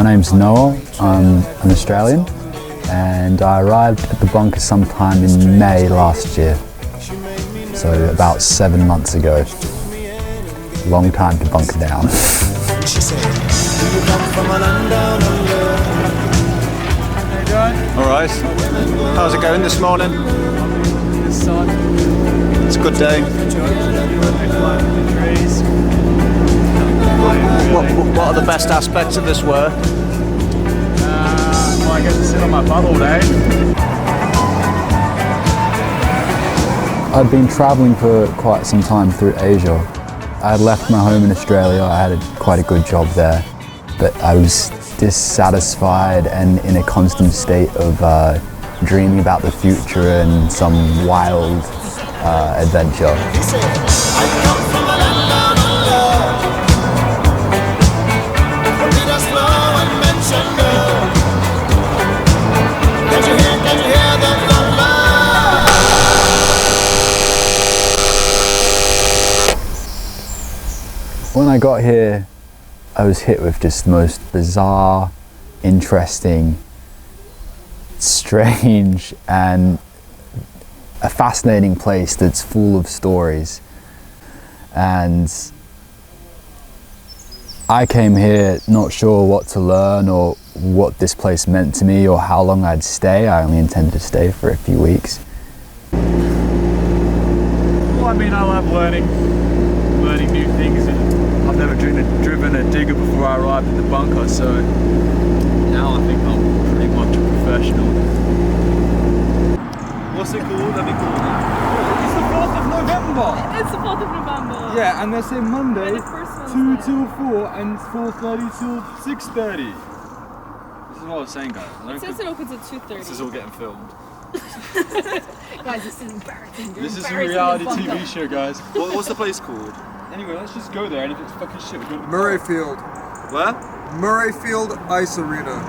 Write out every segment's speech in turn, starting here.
My name's Noah, I'm an Australian, and I arrived at the bunker sometime in May last year, so about 7 months ago. Long time to bunker down. Alright, how's it going this morning? It's a good day. What are the best aspects of this work? Well, I get to sit on my butt all day. I've been travelling for quite some time through Asia. I had left my home in Australia, I had quite a good job there, but I was dissatisfied and in a constant state of dreaming about the future and some wild adventure. When I got here, I was hit with just the most bizarre, interesting, strange, and a fascinating place that's full of stories. And I came here not sure what to learn or what this place meant to me or how long I'd stay. I only intended to stay for a few weeks. Well, I mean, I love learning new things, and I've never driven a digger before I arrived at the bunker, so now I think I'm pretty much a professional. What's it called? Let me call it. It's the 4th of November! It's the 4th of November! Yeah, and they're saying Monday, the first 2 till 4 and 4:30 till 6:30. This is what I was saying, guys. It says it opens at 2:30. This is all getting filmed. Guys, this is embarrassing. This is a reality TV show, guys. What's the place called? Anyway, let's just go there, and if it's fucking shit, we're going to Murrayfield. Where? Murrayfield Ice Arena.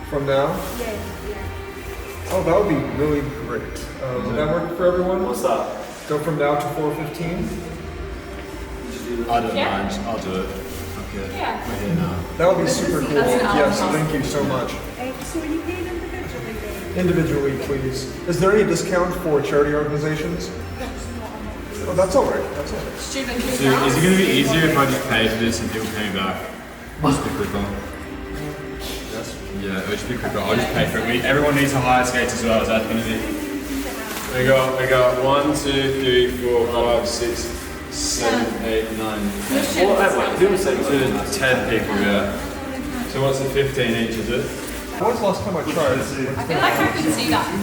From now? Yeah. Oh, that would be really great. Would that work for everyone? What's that? Go from now to 4:15? I don't mind, I'll do it. Okay. Yeah. We're here now. That would be super cool. That's an Yes, hour. thank you so much. So are you paid individually? Individually, please. Is there any discount for charity organizations? Oh, that's all right. That's all right. Student So is it going to be easier if I just pay for this and people pay me back? Just be quicker. Yeah, it'll just be quicker. I'll just pay for it. Everyone needs to hire skates as well. Is that going to be? We got 1, 2, 3, 4, 5, 6, 7, 8, 9. Who was saying 10 people, yeah. So what's the 15 each, is it? When was the last time I tried? I feel like I can see that for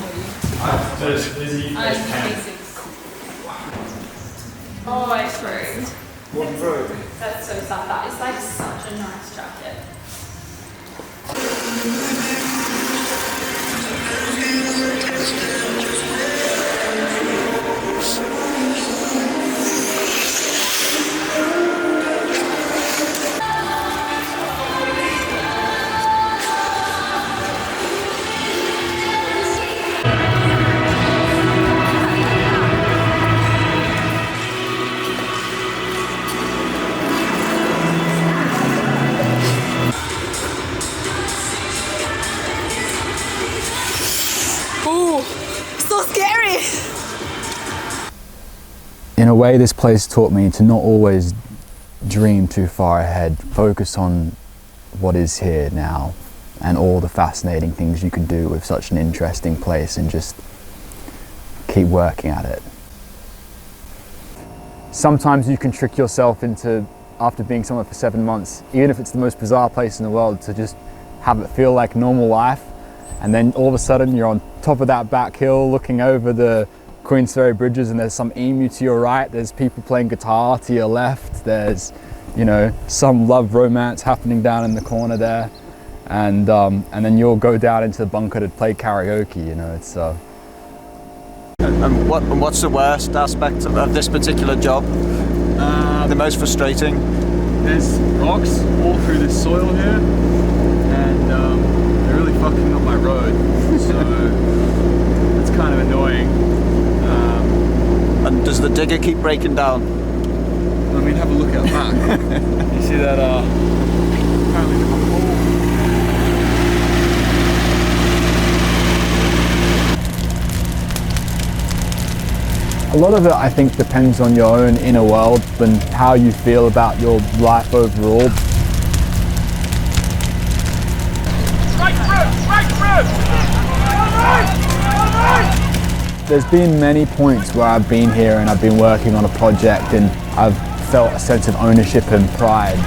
So it's busy. you. Basics. Oh, I screwed. What broke? That's so sad. That is like such a nice jacket. So scary! In a way, this place taught me to not always dream too far ahead, focus on what is here now and all the fascinating things you can do with such an interesting place and just keep working at it. Sometimes you can trick yourself into, after being somewhere for 7 months, even if it's the most bizarre place in the world, to just have it feel like normal life, and then all of a sudden you're on top of that back hill looking over the Queensferry bridges and there's some emu to your right, there's people playing guitar to your left, there's, you know, some love romance happening down in the corner there, and then you'll go down into the bunker to play karaoke, you know, it's And what's the worst aspect of this particular job? The most frustrating? There's rocks all through this soil here, and they're really fucking up my road, so it's kind of annoying. And does the digger keep breaking down? I mean, have a look at that. You see that? Apparently there's a hole. A lot of it, I think, depends on your own inner world and how you feel about your life overall. There's been many points where I've been here and I've been working on a project and I've felt a sense of ownership and pride.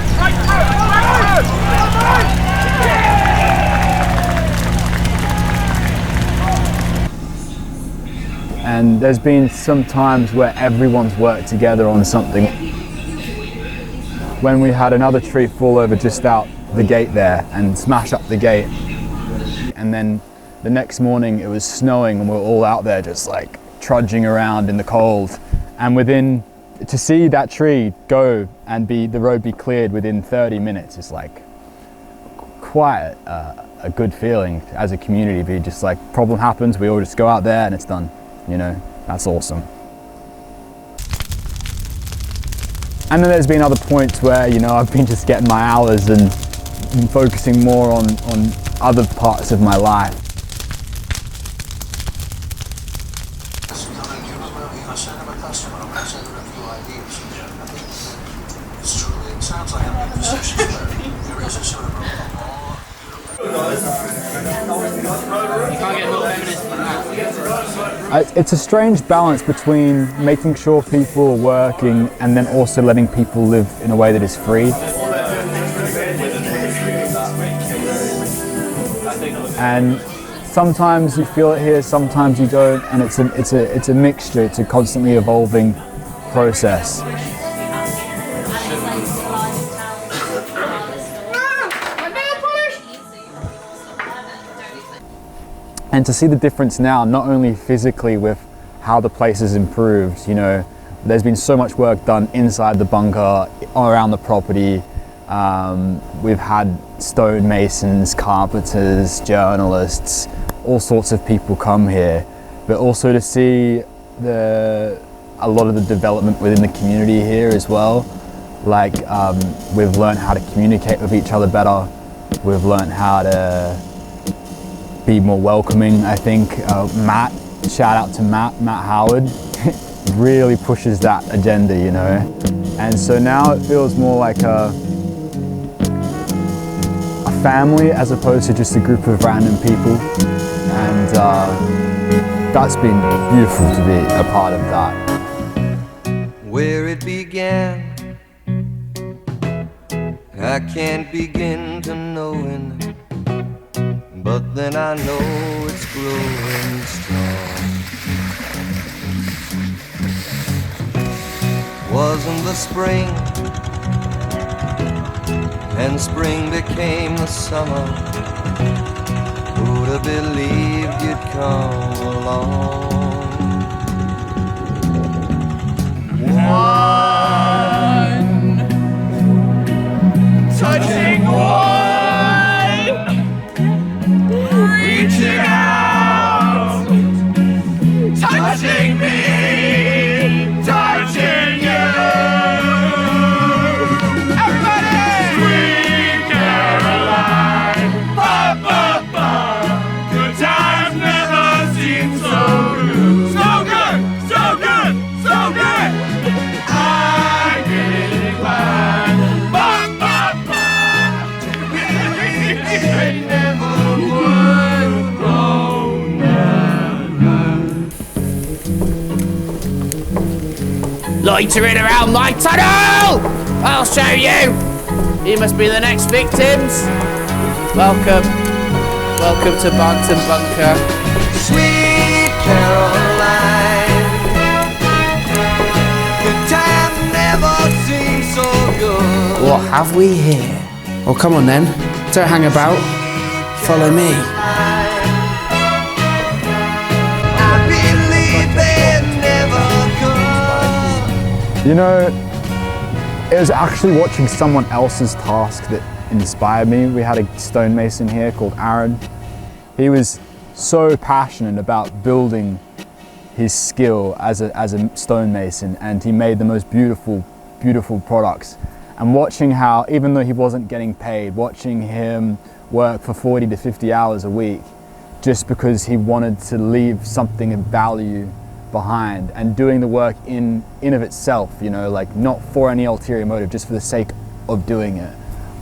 And there's been some times where everyone's worked together on something. When we had another tree fall over just out the gate there and smash up the gate, and then the next morning it was snowing and we were all out there just like trudging around in the cold, and to see that tree go and the road be cleared within 30 minutes is like quite a good feeling as a community. Be just like, problem happens, we all just go out there and it's done. You know, that's awesome. And then there's been other points where, you know, I've been just getting my hours and focusing more on other parts of my life. It's a strange balance between making sure people are working and then also letting people live in a way that is free. And sometimes you feel it here, sometimes you don't, and it's a mixture. It's a constantly evolving process. And to see the difference now, not only physically with how the place has improved, you know, there's been so much work done inside the bunker, around the property. We've had stonemasons, carpenters, journalists, all sorts of people come here. But also to see a lot of the development within the community here as well. Like we've learned how to communicate with each other better. We've learned how to be more welcoming, I think. Matt, shout out to Matt Howard, really pushes that agenda, you know. And so now it feels more like a family as opposed to just a group of random people. And that's been beautiful to be a part of that. Where it began, I can't begin to knowing. But then I know it's growing strong. Wasn't the spring, and spring became the summer. Who'd have believed you'd come along? One touching one. Reaching out, touching me, touching you. Everybody! Sweet Caroline, ba ba ba. Good times never seem so good. So good, so good, so good. I'm getting glad, ba ba ba. They never would. Loitering around my tunnel! I'll show you! You must be the next victims. Welcome. Welcome to Barnton Bunker. Sweet Caroline, good time never seems so good. What have we here? Oh, come on then. Don't hang about. Follow me. I believe they never come. You know, it was actually watching someone else's task that inspired me. We had a stonemason here called Aaron, He was so passionate about building his skill as a stonemason, and he made the most beautiful products. And watching how, even though he wasn't getting paid, watching him work for 40 to 50 hours a week just because he wanted to leave something of value behind, and doing the work in of itself, you know, like not for any ulterior motive, just for the sake of doing it.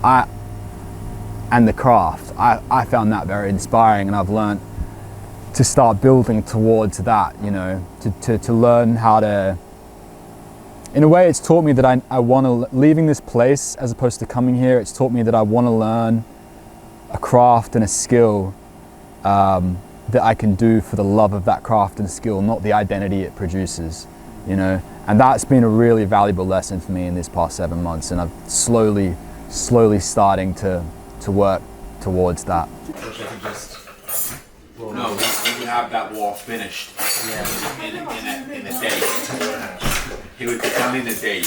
And the craft, I found that very inspiring, and I've learned to start building towards that, you know, to learn how to, in a way it's taught me that I want to, leaving this place as opposed to coming here, it's taught me that I want to learn a craft and a skill that I can do for the love of that craft and skill, not the identity it produces, you know. And that's been a really valuable lesson for me in this past 7 months, and I'm slowly starting to work towards that. No, we would have that wall finished in a day. He would be done in a day.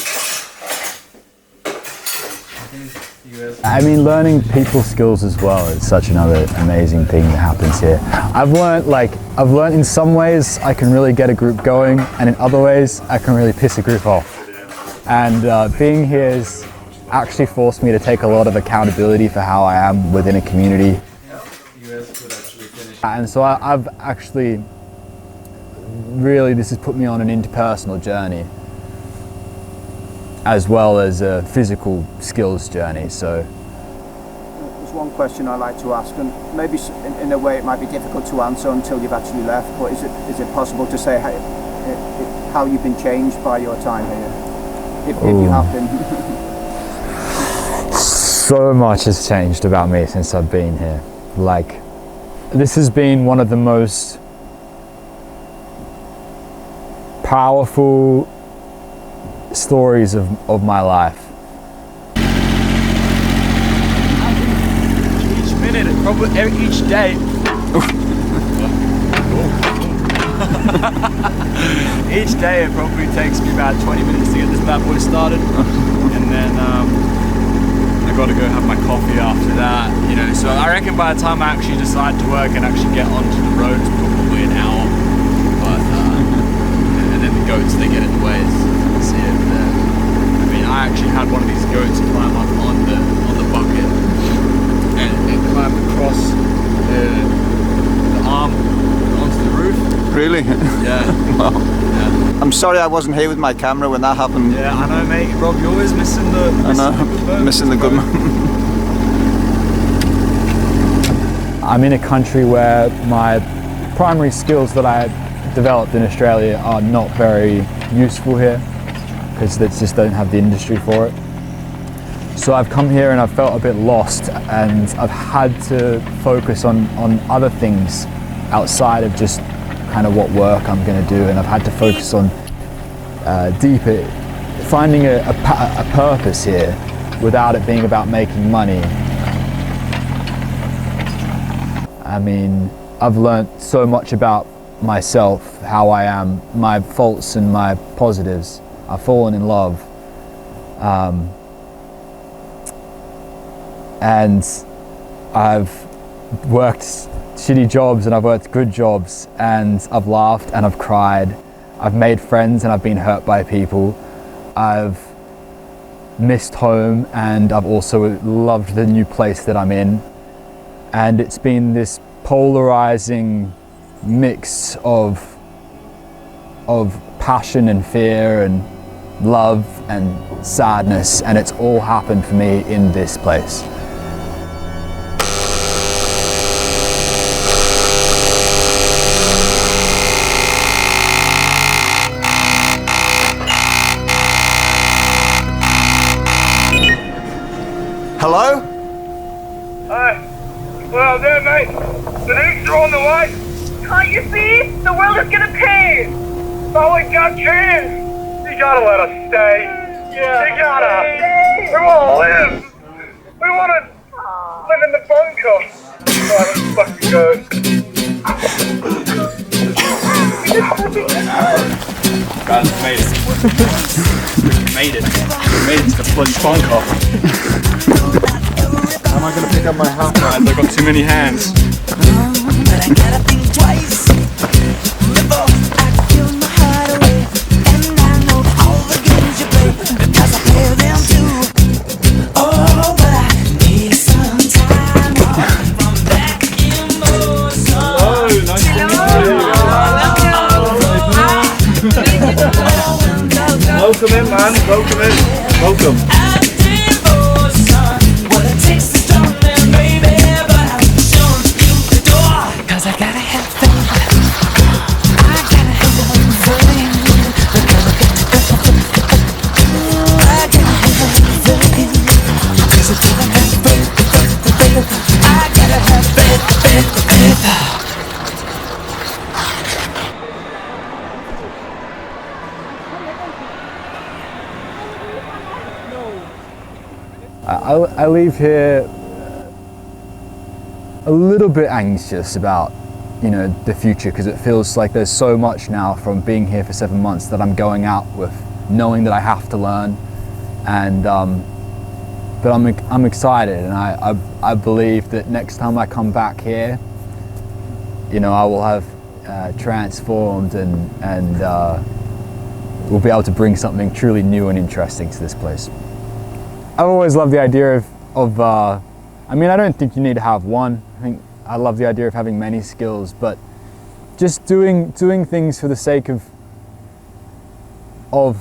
I mean, learning people skills as well is such another amazing thing that happens here. I've learned in some ways I can really get a group going, and in other ways I can really piss a group off. And being here has actually forced me to take a lot of accountability for how I am within a community. And so I've actually really, this has put me on an interpersonal journey as well as a physical skills journey. So there's one question I like to ask, and maybe in a way it might be difficult to answer until you've actually left, but is it possible to say how you've been changed by your time here, if you have been? So much has changed about me since I've been here. Like, this has been one of the most powerful stories of my life. Each minute, probably each day. Each day it probably takes me about 20 minutes to get this bad boy started, and then I got to go have my coffee after that, you know. So I reckon by the time I actually decide to work and actually get onto the road, it's probably an hour. But and then the goats, they get in the way. See it there. I mean, I actually had one of these goats climb up on the bucket and climb across the arm onto the roof. Really? Yeah. Wow. Yeah. I'm sorry I wasn't here with my camera when that happened. Yeah, I know, mate. Rob, you're always missing the good moment. I'm in a country where my primary skills that I developed in Australia are not very useful here, because they just don't have the industry for it. So I've come here and I've felt a bit lost, and I've had to focus on other things outside of just kind of what work I'm going to do, and I've had to focus on deeper, finding a purpose here without it being about making money. I mean, I've learned so much about myself, how I am, my faults and my positives. I've fallen in love, and I've worked shitty jobs and I've worked good jobs, and I've laughed and I've cried. I've made friends and I've been hurt by people. I've missed home, and I've also loved the new place that I'm in. And it's been this polarizing mix of passion and fear and love and sadness, and it's all happened for me in this place. Hello? Well, there, mate. The nukes are on the way. Can't you see? The world is gonna pay. Oh, we got chance. You gotta let us stay. Yeah. You gotta. Stay. We wanna live. We wanna live in the bunker. Alright, let's fucking go. Guys, we made it. We made it. We made it to the bloody bunker. How am I gonna pick up my hat? I've got too many hands. but I gotta think twice before I give my heart away. And I know all the games you play, because I play them too. Oh, but I need some time from that emotion. Oh, nice to meet you. Welcome in, man. Welcome in. Welcome. What it takes to stop me, baby, but I'm showing you the door. 'Cause I gotta have faith. I gotta have faith. Because I gotta have faith. 'Cause I gotta have faith. I gotta have faith. I leave here a little bit anxious about, you know, the future, because it feels like there's so much now from being here for 7 months that I'm going out with, knowing that I have to learn, and but I'm excited, and I believe that next time I come back here, you know, I will have transformed and we'll be able to bring something truly new and interesting to this place. I've always loved the idea of I mean, I don't think you need to have one. I love the idea of having many skills, but just doing things for the sake of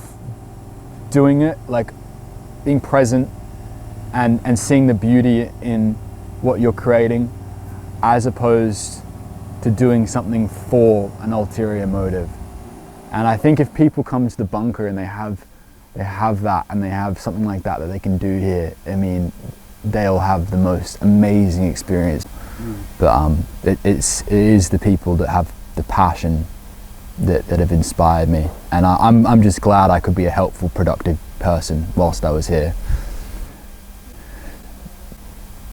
doing it, like being present and seeing the beauty in what you're creating, as opposed to doing something for an ulterior motive. And I think if people come to the bunker and they have that, and they have something like that they can do here, I mean, they'll have the most amazing experience. But it is the people that have the passion that have inspired me, and I'm just glad I could be a helpful, productive person whilst I was here.